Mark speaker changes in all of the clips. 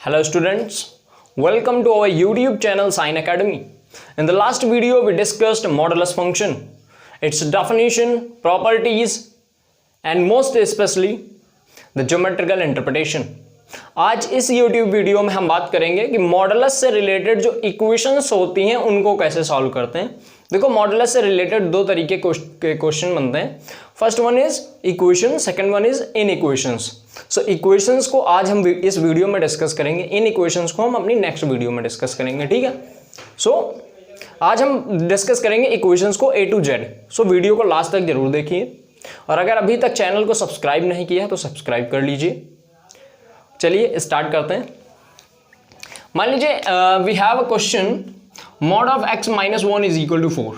Speaker 1: Hello students, welcome to our YouTube channel Sine Academy. In the last video we discussed modulus function, its definition, properties and most especially the geometrical interpretation. आज इस YouTube video में हम बात करेंगे कि modulus से related जो equations होती हैं उनको कैसे सॉल्व करते हैं। देखो मॉडुलस से रिलेटेड दो तरीके के क्वेश्चन बनते हैं। First one is equation, second one is in equations. So equations को आज हम इस वीडियो में डिस्कस करेंगे, इन इक्वेशंस को हम अपनी नेक्स्ट वीडियो में डिस्कस करेंगे, ठीक है। सो आज हम डिस्कस करेंगे इक्वेशंस को A to Z। So video को लास्ट तक जरूर देखिए और अगर अभी तक चैनल को सब्सक्राइब नहीं किया है तो सब्सक्राइब कर लीजिए। चलिए स्टार्ट करते हैं। मान लीजिए we have a question mod of x minus 1 is equal to 4।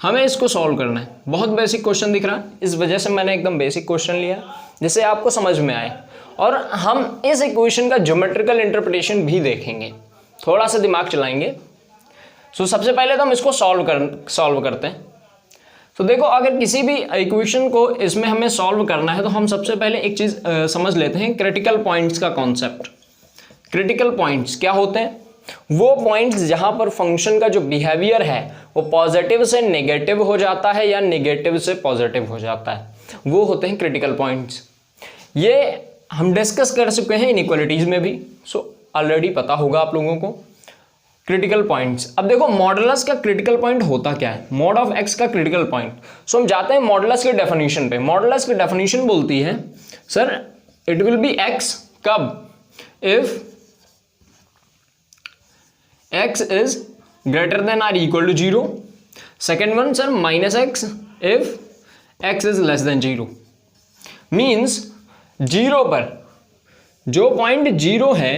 Speaker 1: हमें इसको सॉल्व करना है। बहुत बेसिक क्वेश्चन दिख रहा है, इस वजह से मैंने एकदम बेसिक क्वेश्चन लिया जिससे आपको समझ में आए और हम इस इक्वेशन का ज्योमेट्रिकल इंटरप्रिटेशन भी देखेंगे, थोड़ा सा दिमाग चलाएंगे। सो सबसे पहले तो हम इसको सॉल्व करते हैं। तो देखो अगर किसी भी इक्वेशन को इसमें हमें सॉल्व करना है तो हम सबसे पहले एक चीज़ समझ लेते हैं, क्रिटिकल पॉइंट्स का कॉन्सेप्ट। क्रिटिकल पॉइंट्स क्या होते हैं? वो पॉइंट्स जहां पर फंक्शन का जो बिहेवियर है वो पॉजिटिव से नेगेटिव हो जाता है या नेगेटिव से पॉजिटिव हो जाता है, वो होते हैं क्रिटिकल पॉइंट्स। ये हम डिस्कस कर चुके हैं इनइक्वालिटीज में भी, सो ऑलरेडी पता होगा आप लोगों को क्रिटिकल पॉइंट्स। अब देखो मॉडुलस का क्रिटिकल पॉइंट होता क्या है, मॉड ऑफ एक्स का क्रिटिकल पॉइंट। सो हम जाते हैं मॉडुलस के डेफिनेशन पे। मॉडुलस की डेफिनेशन बोलती है sir it will be x कब, if x is greater than or equal to 0. Second one sir minus x if x is less than 0. Means 0 पर जो पॉइंट 0 है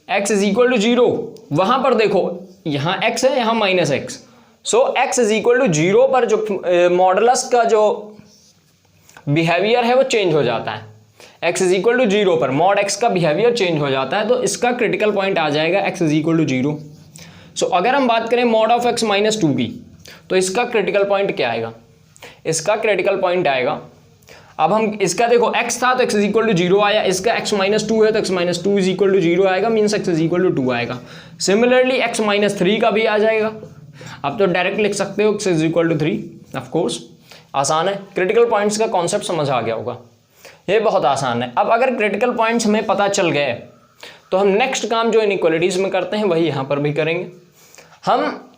Speaker 1: x is equal to 0, वहां पर देखो यहां x है यहां minus x। So x is equal to 0 पर जो मॉडुलस का जो बिहेवियर है वो चेंज हो जाता है। x इज इक्वल टू 0 पर मॉड x का बिहेवियर चेंज हो जाता है, तो इसका क्रिटिकल पॉइंट आ जाएगा x इज इक्वल टू 0। सो अगर हम बात करें मॉड ऑफ x माइनस 2 की, तो इसका क्रिटिकल पॉइंट क्या आएगा? इसका क्रिटिकल पॉइंट आएगा, अब हम इसका देखो x था तो x इज इक्वल टू 0 आया, इसका x माइनस 2 है तो x minus 2 is equal to 0 आएगा, means x is equal to 2 आएगा। सिमिलरली x माइनस 3 का भी आ जाएगा। अब तो डायरेक्ट लिख सकते हो x is equal to 3, of course आसान है। क्रिटिकल पॉइंट्स का कॉन्सेप्ट समझ आ गया होगा, ये बहुत आसान है। अब अगर क्रिटिकल पॉइंट्स हमें पता चल गए तो हम नेक्स्ट काम जो इनइक्वालिटीज में करते हैं वही यहां पर भी करेंगे। हम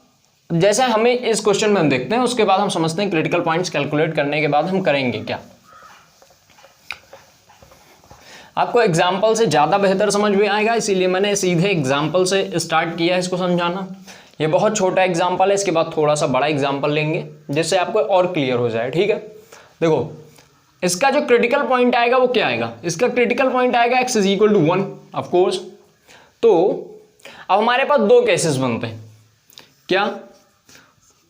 Speaker 1: जैसे हमें इस क्वेश्चन में हम देखते हैं, उसके बाद हम समझते हैं क्रिटिकल पॉइंट्स कैलकुलेट करने के बाद हम करेंगे क्या। आपको एग्जाम्पल से ज़्यादा बेहतर समझ में आएगा, इसीलिए मैंने सीधे एग्जाम्पल से स्टार्ट किया है इसको समझाना। ये बहुत छोटा एग्जाम्पल है, इसके बाद थोड़ा सा बड़ा एग्जाम्पल लेंगे जिससे आपको और क्लियर हो जाए, ठीक है। देखो इसका जो क्रिटिकल पॉइंट आएगा वो क्या आएगा? इसका क्रिटिकल पॉइंट आएगा x is equal to 1, of course. तो अब हमारे पास दो केसेस बनते हैं। क्या?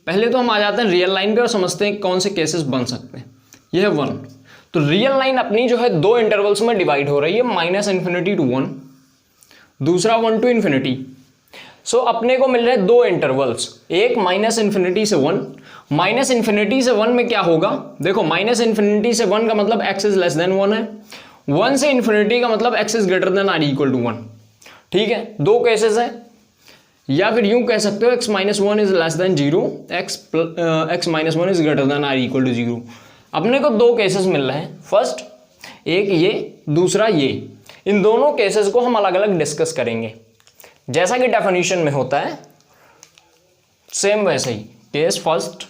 Speaker 1: पहले तो हम आ जाते हैं रियल लाइन पे और समझते हैं कौन से केसेस बन सकते हैं। यह है 1, तो रियल लाइन अपनी जो है दो इंटरवल्स में डिवाइड हो रही है, माइनस इन्फिनिटी टू 1, दूसरा 1 टू इन्फिनिटी। सो अपने को मिल रहे हैं दो इंटरवल्स, एक माइनस इन्फिनिटी से 1। माइनस इन्फिनिटी से 1 में क्या होगा? देखो माइनस इन्फिनिटी से 1 का मतलब x इज लेस देन 1 है, 1 से इन्फिनिटी का मतलब x is greater than or equal to 1, ठीक है। दो केसेस है, या फिर यूं कह सकते हो x minus 1 is less than 0, x minus 1 is greater than or equal to 0। अपने को दो केसेस मिल रहे हैं, फर्स्ट एक ये, दूसरा ये। इन दोनों केसेस को हम अलग अलग डिस्कस करेंगे, जैसा कि डेफिनेशन में होता है सेम वैसे ही। केस फर्स्ट,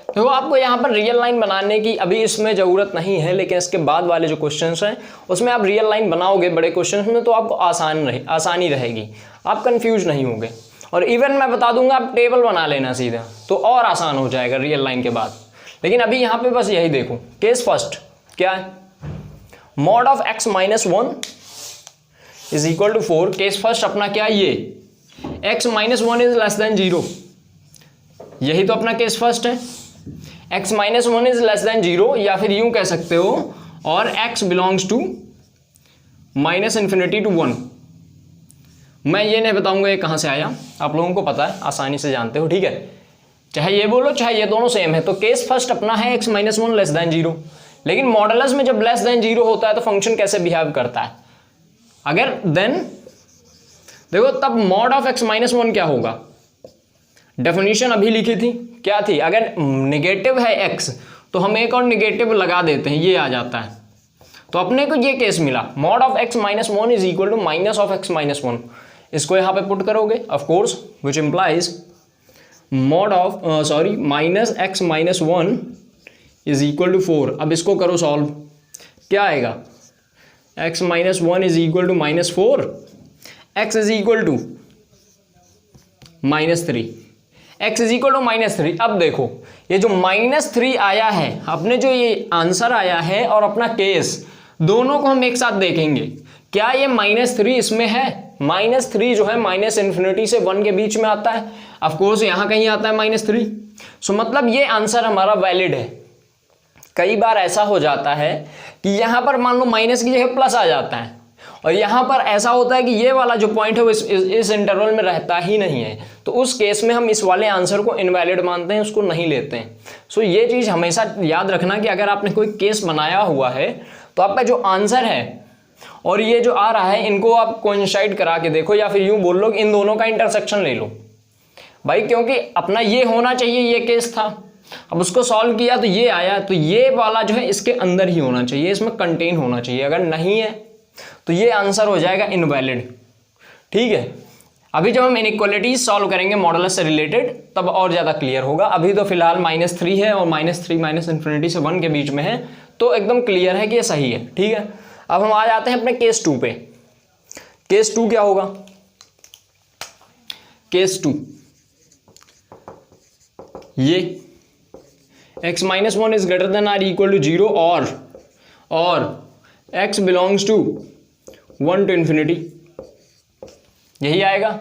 Speaker 1: देखो आपको यहाँ पर रियल लाइन बनाने की अभी इसमें ज़रूरत नहीं है, लेकिन इसके बाद वाले जो क्वेश्चंस हैं उसमें आप रियल लाइन बनाओगे बड़े क्वेश्चंस में तो आपको आसानी रहेगी, आप कंफ्यूज नहीं होगे। और इवन मैं बता दूंगा आप टेबल बना लेना सीधा, तो और आसान हो जाएगा रियल लाइन के बाद। लेकिन अभी यहाँ पे बस यही देखो, केस फर्स्ट क्या है? Mod of x minus 1 is equal to 4। Case first अपना क्या है? ये x minus 1 is less than 0, यही तो अपना केस फर्स्ट है। x minus 1 is less than 0, या फिर यूं कह सकते हो और x belongs to minus infinity to 1। मैं ये नहीं बताऊंगा ये कहां से आया, आप लोगों को पता है, आसानी से जानते हो, ठीक है। चाहे ये बोलो चाहे ये दोनों सेम है। तो केस फर्स्ट अपना है x माइनस 1 लेस देन 0, लेकिन मॉडुलस में जब लेस देन 0 होता है तो फंक्शन कैसे बिहेव करता है, अगर देन देखो तब मॉड ऑफ x माइनस 1 क्या होगा, डेफिनेशन अभी लिखी थी क्या थी, अगर नेगेटिव है x तो हम एक और नेगेटिव लगा देते हैं, ये आ जाता है। तो अपने को ये केस मिला, mod of x minus 1 is equal to minus of x minus 1। इसको यहाँ पे पुट करोगे of course, which implies mod of minus x minus 1 is equal to 4। अब इसको करो सॉल्व, क्या आएगा, x minus 1 is equal to minus 4, x is equal to -3, x is equal to -3। अब देखो ये जो -3 आया है, अपने जो ये आंसर आया है और अपना केस, दोनों को हम एक साथ देखेंगे। क्या ये -3 इसमें है, -3 जो है माइनस इन्फिनिटी से 1 के बीच में आता है, ऑफ कोर्स यहाँ कहीं आता है -3। सो मतलब ये आंसर हमारा वैलिड है। कई बार ऐसा हो जाता है कि यहाँ पर मान लो माइनस की जगह प्लस आ जाता है, और यहाँ पर ऐसा होता है कि ये वाला जो पॉइंट है वो इस इंटरवल में रहता ही नहीं है, तो उस केस में हम इस वाले आंसर को इनवैलिड मानते हैं, उसको नहीं लेते हैं। सो ये चीज़ हमेशा याद रखना कि अगर आपने कोई केस बनाया हुआ है तो आपका जो आंसर है और ये जो आ रहा है, इनको आप कोइंसाइड करा के देखो, या फिर यूँ बोल लो कि इन दोनों का इंटरसेक्शन ले लो भाई, क्योंकि अपना ये होना चाहिए, ये केस था, अब उसको सॉल्व किया तो ये आया, तो ये वाला जो है इसके अंदर ही होना चाहिए, इसमें कंटेन होना चाहिए। अगर नहीं है तो ये आंसर हो जाएगा इनवैलिड। ठीक है, अभी जब हम इनइक्वालिटीज सॉल्व करेंगे मॉडुलस से रिलेटेड तब और ज़्यादा क्लियर होगा। अभी तो फिलहाल -3 है और -3 माइनस इन्फिनिटी से 1 के बीच में है, तो एकदम क्लियर है कि ये सही है। ठीक है, अब हम आ जाते हैं अपने केस 2 पे। केस 2 क्या होगा, केस 2 ये x minus 1 is greater than or equal to 0 और x belongs to 1 to infinity, यही आएगा।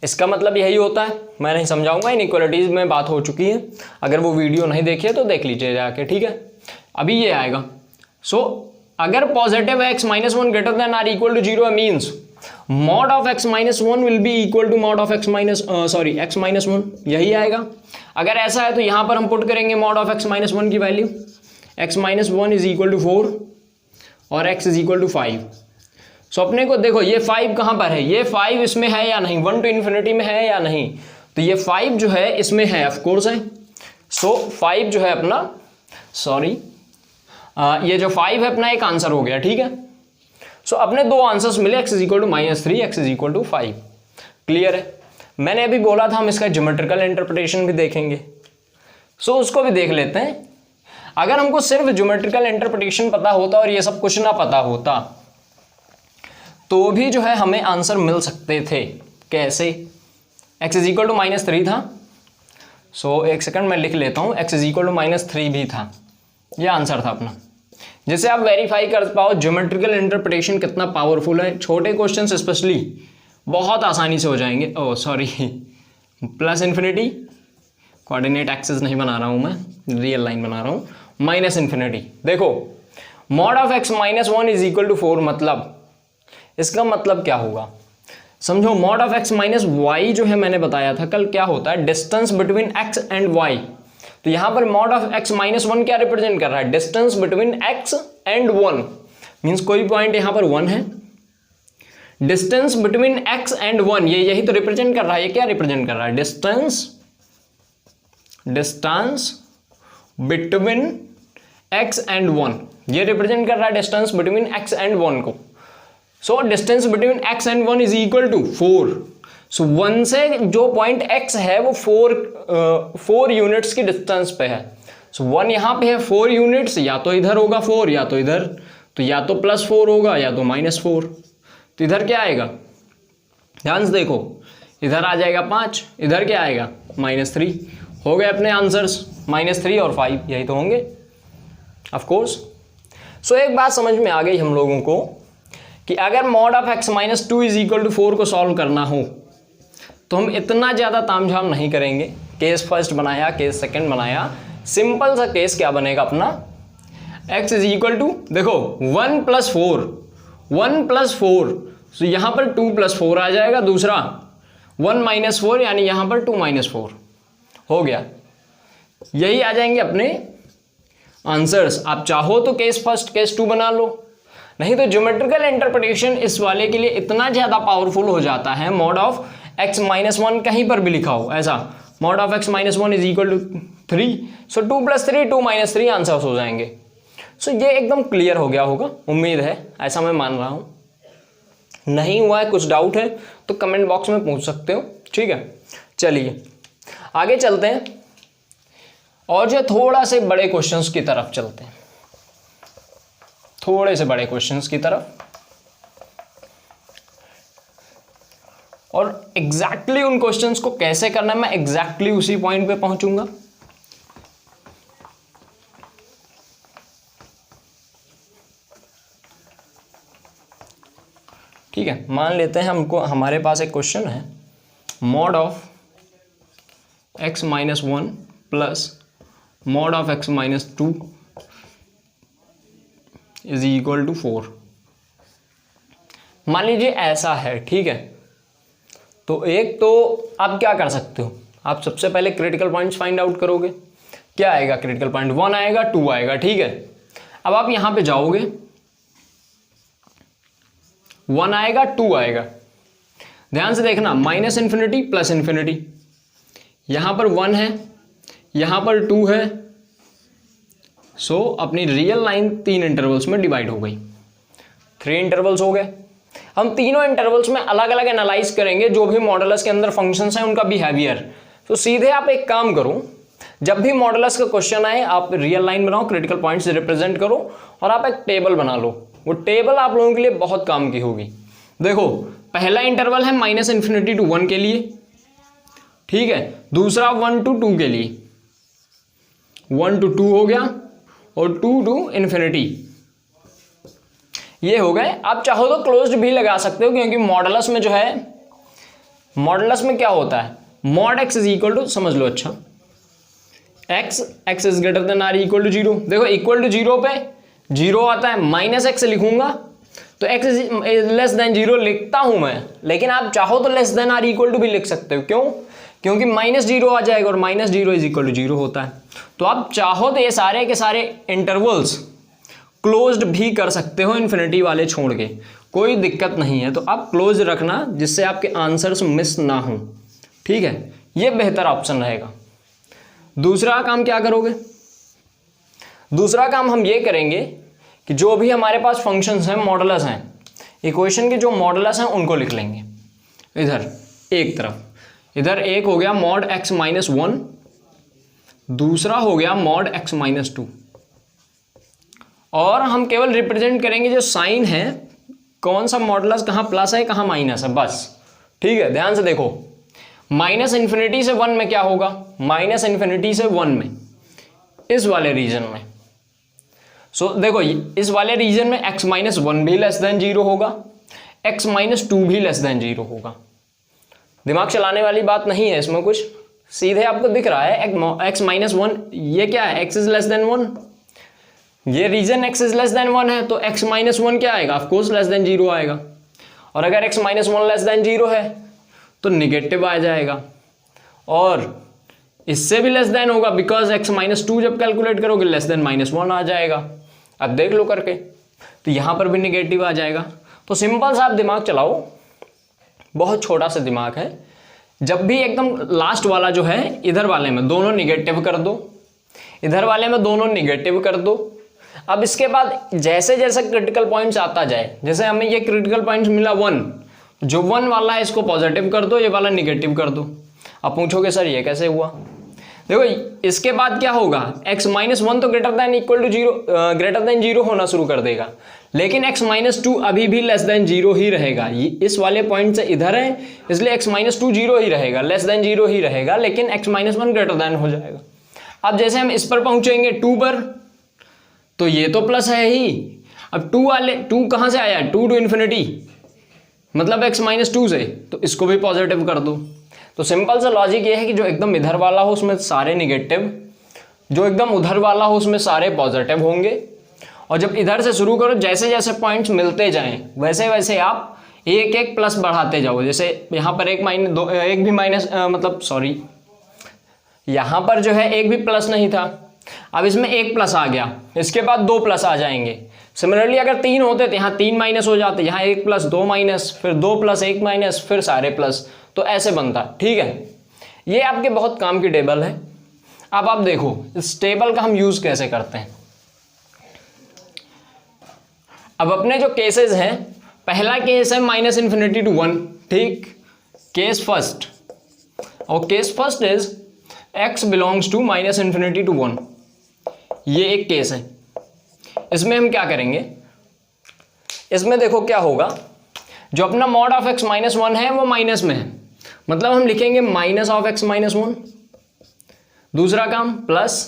Speaker 1: इसका मतलब यही होता है, मैं नहीं समझाऊंगा, इनइक्वालिटीज में बात हो चुकी है, अगर वो वीडियो नहीं देखी है तो देख लीजिए जाके। ठीक है, अभी ये आएगा। सो अगर पॉजिटिव है x minus 1 greater than or equal to 0 means mod of x minus 1 will be equal to mod of x minus x minus 1, यही आएगा। अगर ऐसा है तो यहां पर हम पुट करेंगे मॉड ऑफ x माइनस 1 की value, x minus 1 is equal to 4 और x is equal to 5। So अपने को देखो ये 5 कहां पर है, ये 5 इसमें है या नहीं, 1 टू इन्फिनिटी में है या नहीं, तो ये 5 जो है इसमें है, ऑफ कोर्स है। सो 5 जो है अपना, ये जो 5 है अपना एक आंसर हो गया। ठीक है, सो अपने दो आंसर्स मिले, x is equal to -3, x is equal to 5। Clear है, मैंने अभी बोला था हम इसका ज्योमेट्रिकल इंटरप्रिटेशन भी देखेंगे, सो उसको भी देख लेते हैं। अगर हमको सिर्फ ज्योमेट्रिकल इंटरप्रिटेशन पता होता और ये सब कुछ ना पता होता तो भी जो है हमें आंसर मिल सकते थे। कैसे, x इज इक्वल टू -3 था, सो एक सेकंड मैं लिख लेता हूँ, x इज इक्वल टू -3 भी था, ये आंसर था अपना, जिससे आप वेरीफाई कर पाओ ज्योमेट्रिकल इंटरप्रिटेशन कितना पावरफुल है। छोटे क्वेश्चंस स्पेशली बहुत आसानी से हो जाएंगे। Oh sorry, plus infinity, coordinate axis नहीं बना रहा हूँ मैं, रियल लाइन बना रहा हूँ, माइनस इन्फिनिटी। देखो mod of x minus 1 is equal to 4, मतलब इसका मतलब क्या होगा समझो, mod of x minus y जो है मैंने बताया था कल, क्या होता है, distance between x and y। तो यहां पर मॉड ऑफ x माइनस 1 क्या रिप्रेजेंट कर रहा है, distance between x and 1, means कोई पॉइंट यहां पर 1 है, डिस्टेंस बिटवीन x एंड 1, ये यही तो रिप्रेजेंट कर रहा है। ये क्या रिप्रेजेंट कर रहा है, डिस्टेंस बिटवीन x एंड 1, ये रिप्रेजेंट कर रहा है डिस्टेंस बिटवीन x एंड 1 को। So distance between x and 1 is equal to 4। So 1 से जो पॉइंट x है वो 4 यूनिट्स की डिस्टेंस पे है। सो 1 यहाँ पे है 4 यूनिट्स, या तो इधर होगा 4 या तो इधर, तो या तो +4 होगा या तो -4। तो इधर क्या आएगा, ध्यान से देखो, इधर आ जाएगा 5, इधर क्या आएगा -3। हो गए अपने आंसर्स, -3 और 5, यही तो होंगे ऑफ कोर्स। सो एक बात समझ में आ गई हम लोगों को कि अगर mod of x minus 2 is equal to 4 को सॉल्व करना हो तो हम इतना ज़्यादा तामझाम नहीं करेंगे। केस फर्स्ट बनाया, केस सेकंड बनाया, सिंपल सा केस क्या बनेगा अपना, x इज इक्वल टू, देखो 1 + 4, 1 + 4, तो यहाँ पर 2 + 4 आ जाएगा, दूसरा 1 - 4 यानी यहाँ पर 2 - 4 हो गया। यही आ जाएंगे अपने आंसर्स। आप चाहो तो केस फर्स्ट केस टू बना लो, नहीं तो ज्योमेट्रिकल इंटरप्रिटेशन इस वाले के लिए इतना ज़्यादा पावरफुल हो जाता है, mod of x minus one कहीं पर भी लिखा हो ऐसा, mod of x minus one is equal to 3, so 2 + 3 2 - 3 answers हो जाएंगे। सो ये एकदम क्लियर हो गया होगा, उम्मीद है, ऐसा मैं मान रहा हूँ। नहीं हुआ है, कुछ डाउट है तो कमेंट बॉक्स में पूछ सकते हो, ठीक है। चलिए आगे चलते हैं और जो थोड़ा से बड़े क्वेश्चंस की तरफ चलते हैं, थोड़े से बड़े क्वेश्चंस की तरफ, और एग्जैक्टली उन क्वेश्चंस को कैसे करना है मैं एग्जैक्टली उसी पॉइंट पे पहुंचूंगा। ठीक है, मान लेते हैं हमारे पास एक क्वेश्चन है, mod of x minus one plus mod of x minus two is equal to 4। मान लीजिए ऐसा है, ठीक है। तो एक तो आप क्या कर सकते हो, आप सबसे पहले क्रिटिकल पॉइंट्स फाइंड आउट करोगे। क्या आएगा क्रिटिकल पॉइंट, 1 आएगा, 2 आएगा, ठीक है। अब आप यहां पे जाओगे, 1 आएगा, 2 आएगा, ध्यान से देखना, माइनस इन्फिनिटी प्लस इन्फिनिटी, यहां पर 1 है, यहां पर 2 है। सो अपनी रियल लाइन 3 इंटरवल्स में डिवाइड हो गई, 3 इंटरवल्स हो गए। हम तीनों इंटरवल्स में अलग अलग एनालाइज करेंगे जो भी मॉडुलस के अंदर फंक्शंस हैं उनका बिहेवियर। तो सीधे आप एक काम करो, जब भी मॉडुलस का क्वेश्चन आए आप रियल लाइन बनाओ, क्रिटिकल पॉइंट्स रिप्रेजेंट करो और आप एक टेबल बना लो। वो टेबल आप लोगों के लिए बहुत काम की होगी। देखो पहला इंटरवल है माइनस इन्फिनिटी टू 1 के लिए, ठीक है। दूसरा 1 to 2 के लिए, 1 to 2 हो गया और 2 to इन्फिनिटी, ये हो गए। आप चाहो तो क्लोज्ड भी लगा सकते हो, क्योंकि मॉडुलस में जो है, मॉडुलस में क्या होता है, mod x is equal to, समझ लो, अच्छा x is greater than or equal to 0। देखो इक्वल टू 0 पे 0 आता है, माइनस x लिखूंगा तो x इज लेस देन 0 लिखता हूं मैं, लेकिन आप चाहो तो less than or equal to भी लिख सकते हो। क्यों? क्योंकि -0 आ जाएगा और -0 इज इक्वल टू 0 होता है। तो आप चाहो तो ये सारे के सारे इंटरवल्स क्लोज्ड भी कर सकते हो, इन्फिनिटी वाले छोड़ के, कोई दिक्कत नहीं है। तो आप क्लोज रखना जिससे आपके आंसर्स मिस ना हो, ठीक है, ये बेहतर ऑप्शन रहेगा। दूसरा काम क्या करोगे, दूसरा काम हम ये करेंगे कि जो भी हमारे पास फंक्शंस हैं, मॉडुलस हैं, इक्वेशन के जो मॉडुलस हैं उनको लिख लेंगे इधर एक तरफ। इधर एक हो गया मॉड x माइनस 1, दूसरा हो गया मॉड x माइनस 2, और हम केवल रिप्रेजेंट करेंगे जो साइन है, कौन सा मॉडुलस कहाँ प्लस है कहाँ माइनस है, बस, ठीक है। ध्यान से देखो, माइनस इन्फिनिटी से 1 में क्या होगा, माइनस इन्फिनिटी से 1 में, इस वाले रीजन में। सो देखो इस वाले रीजन में x माइनस 1 भी लेस देन 0 होगा, x माइनस 2 भी लेस देन 0 होगा। दिमाग चलाने वाली बात नहीं है इसमें कुछ, सीधे आपको दिख रहा है x माइनस 1, ये क्या है, x इज लेस देन 1, ये region x is less than 1 है, तो x माइनस 1 क्या आएगा, ऑफ कोर्स लेस देन 0 आएगा। और अगर x माइनस 1 लेस देन 0 है तो निगेटिव आ जाएगा, और इससे भी लेस देन होगा, बिकॉज x माइनस 2 जब कैलकुलेट करोगे लेस देन -1 आ जाएगा। अब देख लो करके, तो यहां पर भी निगेटिव आ जाएगा। तो सिंपल सा आप दिमाग चलाओ, बहुत छोटा सा दिमाग है। जब भी एकदम लास्ट वाला जो है, इधर वाले में दोनों निगेटिव कर दो, इधर वाले में दोनों निगेटिव कर दो। अब इसके बाद जैसे जैसे क्रिटिकल पॉइंट्स आता जाए, जैसे हमें ये क्रिटिकल पॉइंट्स मिला 1, जो 1 वाला है इसको पॉजिटिव कर दो, ये वाला निगेटिव कर दो। अब पूछोगे सर ये कैसे हुआ, देखो इसके बाद क्या होगा, x माइनस 1 तो greater than equal to 0, greater than 0 होना शुरू कर देगा, लेकिन x माइनस 2 अभी भी लेस देन 0 ही रहेगा। ये इस वाले पॉइंट से इधर है, इसलिए x माइनस 2 0 ही रहेगा, लेस देन 0 ही रहेगा, लेकिन x माइनस 1 ग्रेटर देन हो जाएगा। अब जैसे हम इस पर पहुंचेंगे 2 पर, तो ये तो प्लस है ही। अब 2 कहां से आया, 2 टू इन्फिनिटी, मतलब x माइनस 2 से, तो इसको भी पॉजिटिव कर दो। तो सिंपल सा लॉजिक ये है कि जो एकदम इधर वाला हो उसमें सारे निगेटिव, जो एकदम उधर वाला हो उसमें सारे पॉजिटिव होंगे। और जब इधर से शुरू करो, जैसे जैसे पॉइंट्स मिलते जाएं वैसे वैसे आप एक एक प्लस बढ़ाते जाओ। जैसे यहाँ पर एक भी माइनस, मतलब सॉरी, यहाँ पर जो है एक भी प्लस नहीं था, अब इसमें एक प्लस आ गया, इसके बाद दो प्लस आ जाएंगे। सिमिलरली अगर 3 होते तो यहाँ 3 माइनस हो जाते, यहाँ 1 प्लस 2 माइनस, फिर 2 प्लस 1 माइनस, फिर सारे प्लस, तो ऐसे बनता। ठीक है, ये आपके बहुत काम की टेबल है। अब आप देखो इस टेबल का हम यूज कैसे करते हैं। अब अपने जो केसेस हैं, पहला केस है माइनस इन्फिनिटी टू 1, ठीक, केस फर्स्ट, और case first is x belongs to minus infinity to 1, ये एक केस है। इसमें हम क्या करेंगे, इसमें देखो क्या होगा, जो अपना मॉड ऑफ x माइनस 1 है वो माइनस में है, मतलब हम लिखेंगे माइनस ऑफ x माइनस 1। दूसरा काम प्लस,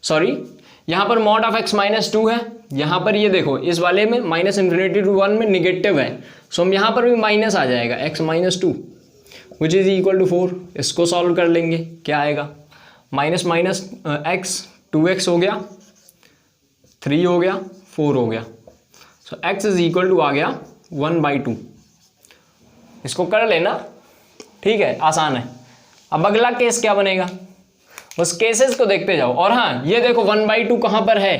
Speaker 1: सॉरी यहां पर मॉड ऑफ x माइनस 2 है, यहां पर ये देखो इस वाले में माइनस इन्फिनिटी टू 1 में निगेटिव है, सो हम यहां पर भी माइनस आ जाएगा x minus 2 which is equal to 4। इसको सॉल्व कर लेंगे, क्या आएगा, माइनस माइनस x 2x हो गया, 3 हो गया, 4 हो गया, सो x इज इक्वल टू आ गया 1/2। इसको कर लेना, ठीक है, आसान है। अब अगला केस क्या बनेगा, बस केसेस को देखते जाओ। और हाँ ये देखो 1/2 कहाँ पर है,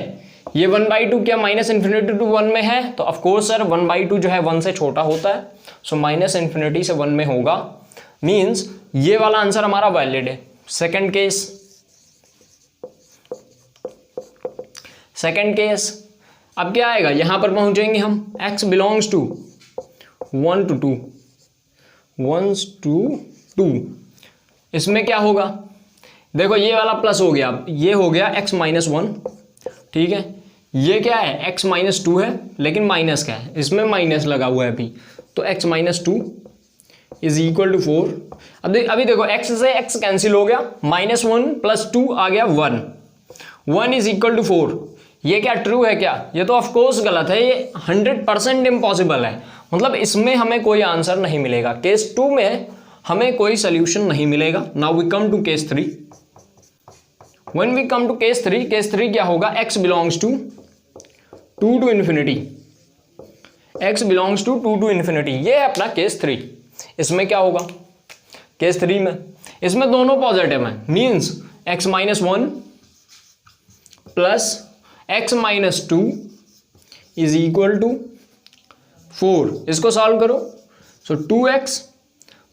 Speaker 1: ये 1/2 क्या माइनस इन्फिनिटी टू 1 में है, तो ऑफकोर्स सर 1/2 जो है 1 से छोटा होता है, सो माइनस इन्फिनिटी से 1 में होगा, मीन्स ये वाला आंसर हमारा वैलिड है। सेकंड केस, सेकंड केस अब क्या आएगा, यहां पर पहुंचेंगे हम, x belongs to 1 to 2, 1 to 2, इसमें क्या होगा, देखो ये वाला प्लस हो गया, ये हो गया x माइनस 1, ठीक है, ये क्या है x माइनस 2 है, लेकिन माइनस क्या है, इसमें माइनस लगा हुआ है अभी, तो x minus 2 is equal to 4। अभी देखो x से x कैंसिल हो गया, माइनस 1 प्लस 2 आ गया 1, 1 इज इक्वल टू 4। ये क्या ट्रू है क्या, ये तो ऑफकोर्स गलत है, ये 100% इम्पॉसिबल है, मतलब इसमें हमें कोई आंसर नहीं मिलेगा। केस 2 में हमें कोई सोल्यूशन नहीं मिलेगा। Now we come to case 3। When we come to case 3, case 3 क्या होगा, x belongs to 2 to infinity, x belongs to 2 to infinity, ये है अपना केस 3। इसमें क्या होगा, केस 3 में इसमें दोनों पॉजिटिव हैं, means x minus 1 plus x minus 2 is equal to 4। इसको सॉल्व करो, सो 2x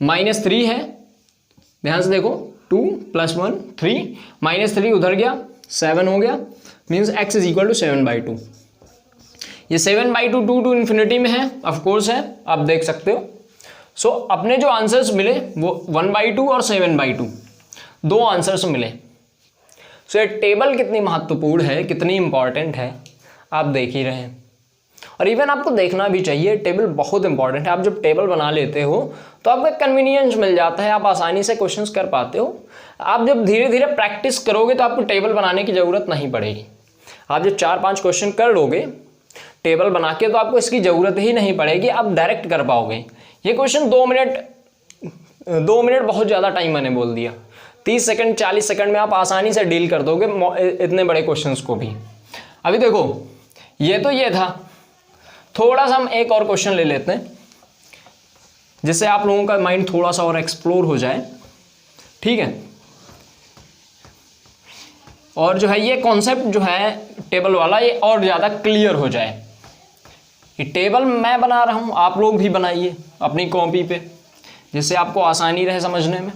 Speaker 1: माइनस 3 है, ध्यान से देखो 2 प्लस 1 3, माइनस 3 उधर गया 7 हो गया, means x is equal to 7/2। ये 7/2 2 to इन्फिनिटी में है, ऑफकोर्स है, आप देख सकते हो। सो अपने जो आंसर्स मिले वो 1/2 और 7/2, दो आंसर्स मिले। सो ये टेबल कितनी महत्वपूर्ण है, कितनी इंपॉर्टेंट है, आप देख ही रहे हैं, और इवन आपको देखना भी चाहिए, टेबल बहुत इंपॉर्टेंट है। आप जब टेबल बना लेते हो तो आपको कन्वीनियंस मिल जाता है, आप आसानी से क्वेश्चंस कर पाते हो। आप जब धीरे धीरे प्रैक्टिस करोगे तो आपको टेबल बनाने की ज़रूरत नहीं पड़ेगी। आप जब 4-5 क्वेश्चन कर लोगे टेबल बना के, तो आपको इसकी ज़रूरत ही नहीं पड़ेगी, आप डायरेक्ट कर पाओगे। ये क्वेश्चन 2 मिनट बहुत ज़्यादा टाइम मैंने बोल दिया, 30 सेकंड 40 सेकंड में आप आसानी से डील कर दोगे इतने बड़े क्वेश्चंस को भी। अभी देखो ये तो ये था, थोड़ा सा हम एक और क्वेश्चन ले लेते हैं जिससे आप लोगों का माइंड थोड़ा सा और एक्सप्लोर हो जाए, ठीक है। और जो है ये कॉन्सेप्ट जो है टेबल वाला, ये और ज़्यादा क्लियर हो जाए। ये टेबल मैं बना रहा हूँ, आप लोग भी बनाइए अपनी कॉपी पे, जिससे आपको आसानी रहे समझने में।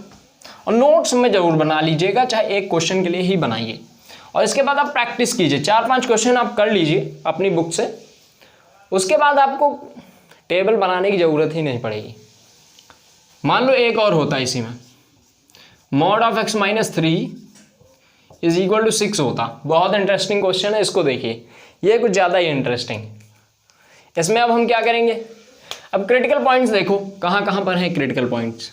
Speaker 1: और नोट्स में ज़रूर बना लीजिएगा, चाहे एक क्वेश्चन के लिए ही बनाइए, और इसके बाद आप प्रैक्टिस कीजिए। 4-5 क्वेश्चन आप कर लीजिए अपनी बुक से, उसके बाद आपको टेबल बनाने की ज़रूरत ही नहीं पड़ेगी। मान लो एक और होता है इसी में, mod of x minus 3 is equal to 6 होता। बहुत इंटरेस्टिंग क्वेश्चन है, इसको देखिए, ये कुछ ज़्यादा ही इंटरेस्टिंग। इसमें अब हम क्या करेंगे, अब क्रिटिकल पॉइंट्स देखो कहाँ कहाँ पर हैं critical points.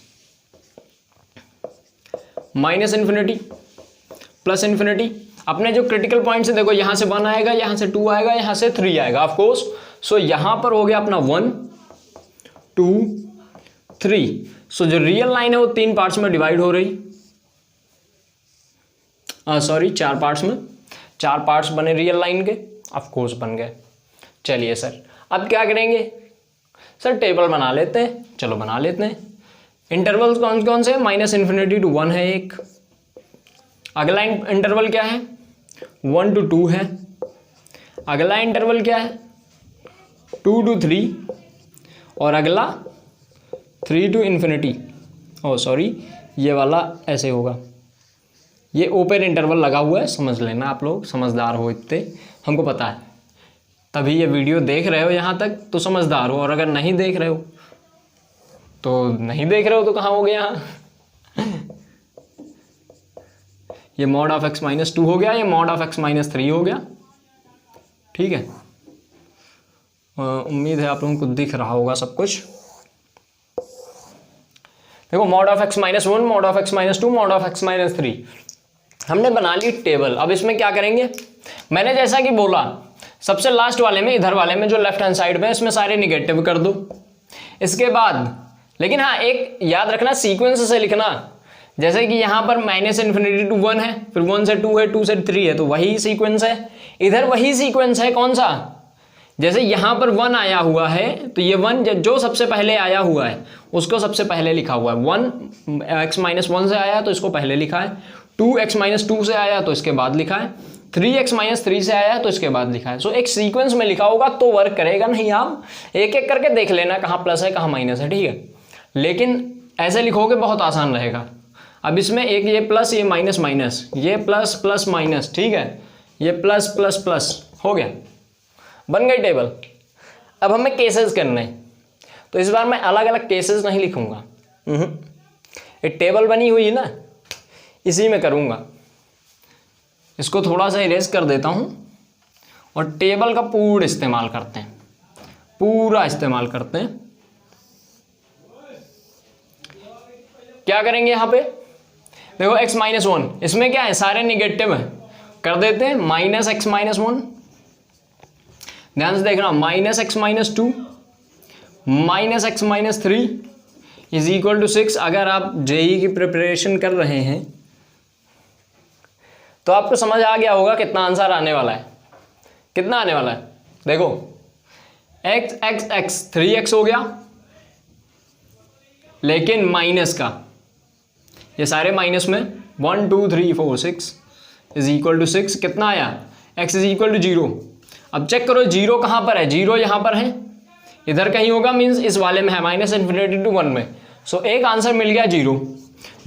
Speaker 1: Minus infinity plus infinity, अपने जो क्रिटिकल पॉइंट्स है देखो, यहाँ से 1 आएगा, यहाँ से 2 आएगा, यहाँ से 3 आएगा ऑफकोर्स। सो यहाँ पर हो गया अपना 1 2 3। सो जो रियल लाइन है वो 3 पार्ट्स में डिवाइड हो रही, सॉरी 4 पार्ट्स में, 4 पार्ट्स बने रियल लाइन के, ऑफकोर्स बन गए। चलिए सर अब क्या करेंगे, सर टेबल बना लेते हैं, चलो बना लेते हैं। इंटरवल्स कौन कौन से, माइनस इन्फिनिटी टू 1 है एक, अगला इंटरवल क्या है 1 to 2 है। अगला इंटरवल क्या है? 2 to 3 और अगला 3 to इन्फिनिटी। ओह सॉरी, ये वाला ऐसे होगा, ये ओपन इंटरवल लगा हुआ है, समझ लेना, आप लोग समझदार हो इतने, हमको पता है, तभी ये वीडियो देख रहे हो यहाँ तक तो समझदार हो, और अगर नहीं देख रहे हो तो कहाँ हो गया यहाँ ये मॉड ऑफ x माइनस 2 हो गया, ये मॉड ऑफ x माइनस 3 हो गया। ठीक है, उम्मीद है आप लोगों को दिख रहा होगा सब कुछ। देखो mod of x minus 1, mod of x minus 2, mod of x minus 3 हमने बना ली टेबल। अब इसमें क्या करेंगे, मैंने जैसा कि बोला सबसे लास्ट वाले में, इधर वाले में जो लेफ्ट हैंड साइड में, इसमें सारे निगेटिव कर दो। इसके बाद लेकिन हाँ एक याद रखना, सीक्वेंस से लिखना, जैसे कि यहाँ पर माइनस इन्फिनिटी टू 1 है, फिर 1 से 2 है, 2 से 3 है, तो वही सीक्वेंस है। इधर वही सीक्वेंस है, कौन सा? जैसे यहाँ पर 1 आया हुआ है तो ये 1 जो सबसे पहले आया हुआ है उसको सबसे पहले लिखा हुआ है। 1 x माइनस 1 से आया तो इसको पहले लिखा है, 2 x माइनस 2 से आया तो इसके बाद लिखा है, 3 x माइनस 3 से आया तो इसके बाद लिखा है। सो एक सीक्वेंस में लिखा होगा तो वर्क करेगा, नहीं आप एक एक करके देख लेना कहाँ प्लस है कहाँ माइनस है, ठीक है। लेकिन ऐसे लिखोगे बहुत आसान रहेगा। अब इसमें एक ये प्लस, ये माइनस माइनस, ये प्लस प्लस माइनस, ठीक है, ये प्लस प्लस प्लस हो गया, बन गई टेबल। अब हमें केसेस करने हैं, तो इस बार मैं अलग अलग केसेस नहीं लिखूंगा, ये टेबल बनी हुई है ना, इसी में करूंगा। इसको थोड़ा सा इरेज कर देता हूं और टेबल का पूरा इस्तेमाल करते हैं, पूरा इस्तेमाल करते हैं। क्या करेंगे यहाँ पे, देखो x माइनस 1, इसमें क्या है, सारे निगेटिव है, कर देते हैं माइनस x माइनस 1। ध्यान से देखना, minus x minus 2 minus x minus 3 is equal to 6। अगर आप जेई की प्रिपरेशन कर रहे हैं तो आपको समझ आ गया होगा कितना आंसर आने वाला है, कितना आने वाला है। देखो x x x 3x हो गया, लेकिन माइनस का, ये सारे माइनस में 1 2 3 4 6 इज इक्वल टू 6, कितना आया, x इज इक्वल टू 0। अब चेक करो 0 कहाँ पर है, 0 यहाँ पर है, इधर कहीं होगा, मीन्स इस वाले में है, माइनस इन्फिनिटी टू 1 में। सो एक आंसर मिल गया 0,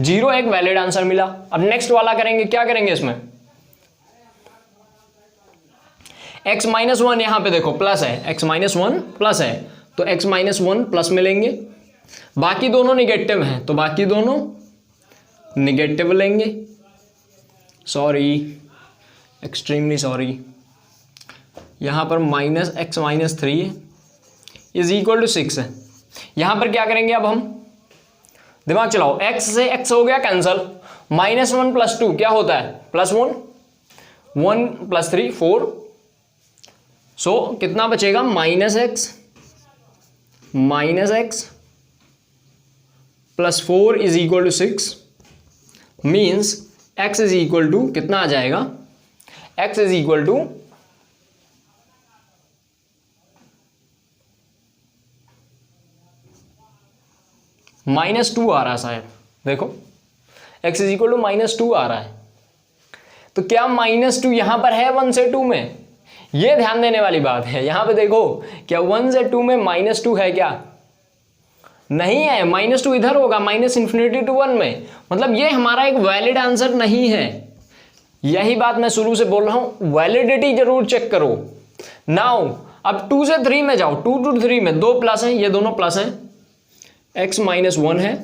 Speaker 1: 0 एक वैलिड आंसर मिला। अब नेक्स्ट वाला करेंगे, क्या करेंगे इसमें, x माइनस 1 यहाँ पे देखो प्लस है, x माइनस 1 प्लस है तो x माइनस 1 प्लस मिलेंगे, बाकी दोनों निगेटिव हैं तो बाकी दोनों निगेटिव लेंगे। सॉरी, एक्सट्रीमली सॉरी, यहाँ पर माइनस x माइनस 3 है इज इक्वल टू 6 है। यहाँ पर क्या करेंगे, अब हम दिमाग चलाओ, x से x हो गया कैंसल, माइनस 1 प्लस 2 क्या होता है, प्लस 1, 1 प्लस 3 4। सो कितना बचेगा, minus x plus 4 is equal to 6, means x is equal to कितना आ जाएगा, x इज इक्वल टू -2 आ रहा है शायद, देखो x इज इक्वल टू -2 आ रहा है। तो क्या -2 यहां पर है 1 से 2 में, ये ध्यान देने वाली बात है। यहां पे देखो क्या 1 से 2 में -2 है क्या, नहीं है, -2 इधर होगा, माइनस इन्फिनिटी टू 1 में, मतलब ये हमारा एक वैलिड आंसर नहीं है। यही बात मैं शुरू से बोल रहा हूं, वैलिडिटी जरूर चेक करो। नाउ अब 2 से 3 में जाओ, 2 to 3 में 2 प्लस है, ये दोनों प्लस है, x माइनस 1 है,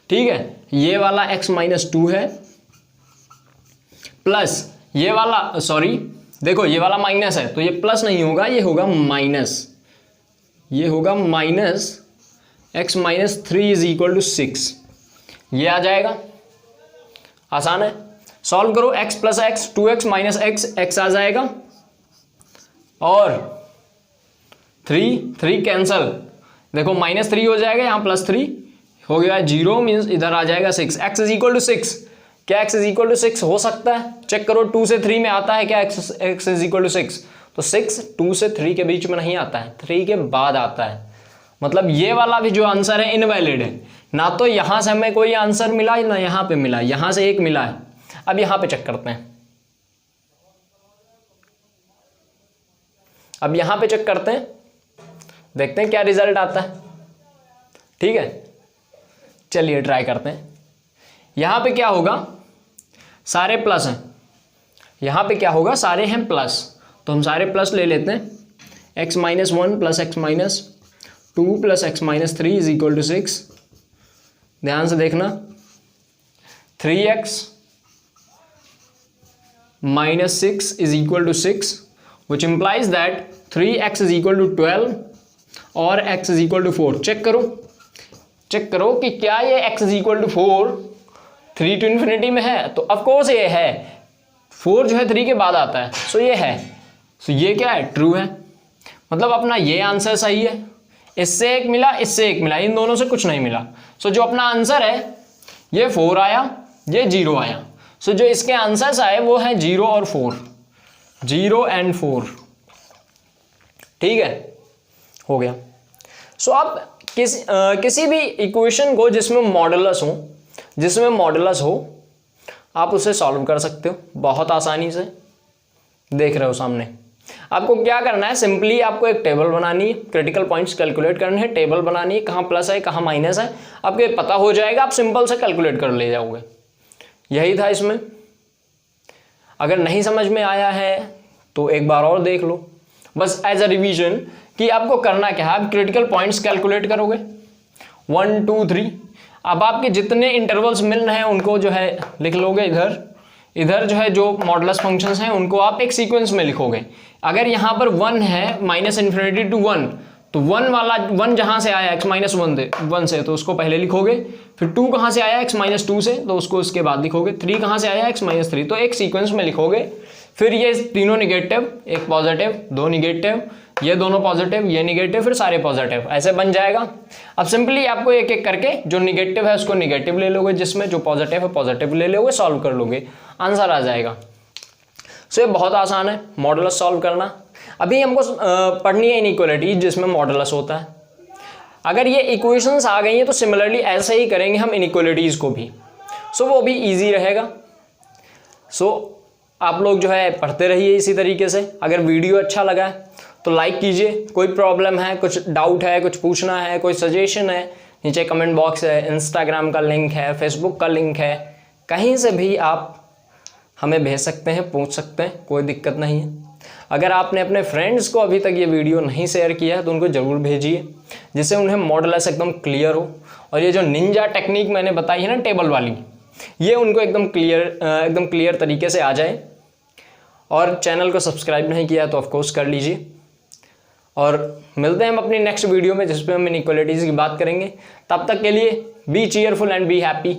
Speaker 1: ठीक है, ये वाला x माइनस 2 है, प्लस ये वाला, सॉरी देखो ये वाला माइनस है तो ये प्लस नहीं होगा, ये होगा माइनस, ये होगा minus x minus 3 is equal to 6, ये आ जाएगा, आसान है, सॉल्व करो, x plus x 2x minus x आ जाएगा, और 3 कैंसल, देखो -3 हो जाएगा, यहाँ +3 हो गया 0, मीन्स इधर आ जाएगा 6, x इज इक्वल टू 6। क्या x इज इक्वल टू 6 हो सकता है, चेक करो, 2 से 3 में आता है क्या x इज इक्वल टू 6, तो 6 2 से 3 के बीच में नहीं आता है, 3 के बाद आता है, मतलब ये वाला भी जो आंसर है इनवैलिड है, ना तो यहां से हमें कोई आंसर मिला ना यहां पे मिला, यहां से एक मिला है। अब यहां पे चेक करते हैं, अब यहाँ पे चेक करते हैं, देखते हैं क्या रिजल्ट आता है। ठीक है, चलिए ट्राई करते हैं। यहाँ पे क्या होगा, सारे प्लस हैं, यहाँ पे क्या होगा, सारे हैं प्लस, तो हम सारे प्लस ले लेते हैं। x minus 1 plus x minus 2 plus x minus 3 is equal to 6। ध्यान से देखना, 3x minus 6 is equal to 6, which implies that 3x is equal to 12 और x is equal to 4। Check करो कि क्या ये x is equal to 4 3 to infinity में है, तो ऑफ कोर्स ये है, 4 जो है 3 के बाद आता है, सो ये है, सो ये क्या है, ट्रू है। मतलब अपना ये आंसर सही है, इससे एक मिला, इससे एक मिला, इन दोनों से कुछ नहीं मिला, सो जो अपना आंसर है ये 4 आया, ये 0 आया। सो जो इसके आंसर्स आए वो है 0 और 4, 0 एंड 4। ठीक है, हो गया। सो अब किसी भी इक्वेशन को जिसमें मॉडुलस हो आप उसे सॉल्व कर सकते हो बहुत आसानी से। देख रहे हो सामने, आपको क्या करना है, सिंपली आपको एक टेबल बनानी है, क्रिटिकल पॉइंट्स कैलकुलेट करने हैं, टेबल बनानी है, कहाँ प्लस है कहाँ माइनस है आपको पता हो जाएगा, आप सिंपल से कैलकुलेट कर ले जाओगे। यही था इसमें। अगर नहीं समझ में आया है तो एक बार और देख लो, बस एज अ रिवीजन कि आपको करना क्या है। आप क्रिटिकल पॉइंट्स कैलकुलेट करोगे 1 2 3। अब आपके जितने इंटरवल्स मिल रहे हैं उनको जो है लिख लोगे इधर जो है जो मॉडुलस फंक्शंस हैं उनको आप एक सीक्वेंस में लिखोगे। अगर यहाँ पर 1 है माइनस इन्फिनिटी टू 1, तो 1 जहाँ से आया x माइनस 1 से तो उसको पहले लिखोगे, फिर 2 कहाँ से आया x माइनस 2 से तो उसको उसके बाद लिखोगे, 3 कहाँ से आया x माइनस 3, तो एक सीक्वेंस में लिखोगे। फिर ये तीनों निगेटिव, एक पॉजिटिव, 2 निगेटिव, ये दोनों पॉजिटिव, ये निगेटिव, फिर सारे पॉजिटिव, ऐसे बन जाएगा। अब सिंपली आपको एक एक करके जो निगेटिव है उसको निगेटिव ले लोगे, जिसमें जो पॉजिटिव है पॉजिटिव ले लोगे, सॉल्व कर लोगे, आंसर आ जाएगा। सो ये बहुत आसान है मॉडुलस सॉल्व करना। अभी हमको पढ़नी है इनइक्वालिटी जिसमें मॉडुलस होता है। अगर ये इक्वेशंस आ गई हैं तो सिमिलरली ऐसे ही करेंगे हम इनइक्वालिटीज़ को भी, सो वो भी इजी रहेगा। सो आप लोग जो है पढ़ते रहिए इसी तरीके से। अगर वीडियो अच्छा लगा है तो लाइक कीजिए, कोई प्रॉब्लम है, कुछ डाउट है, कुछ पूछना है, कोई सजेशन है, नीचे कमेंट बॉक्स है, इंस्टाग्राम का लिंक है, फेसबुक का लिंक है, कहीं से भी आप हमें भेज सकते हैं, पूछ सकते हैं, कोई दिक्कत नहीं है। अगर आपने अपने फ्रेंड्स को अभी तक ये वीडियो नहीं शेयर किया है तो उनको ज़रूर भेजिए, जिससे उन्हें मॉडुलस एकदम क्लियर हो। और ये जो निंजा टेक्निक मैंने बताई है ना टेबल वाली, ये उनको एकदम क्लियर तरीके से आ जाए। और चैनल को सब्सक्राइब नहीं किया तो ऑफकोर्स कर लीजिए। और मिलते हैं हम अपनी नेक्स्ट वीडियो में जिस पे हम इनइक्वालिटीज़ की बात करेंगे। तब तक के लिए be cheerful and be happy.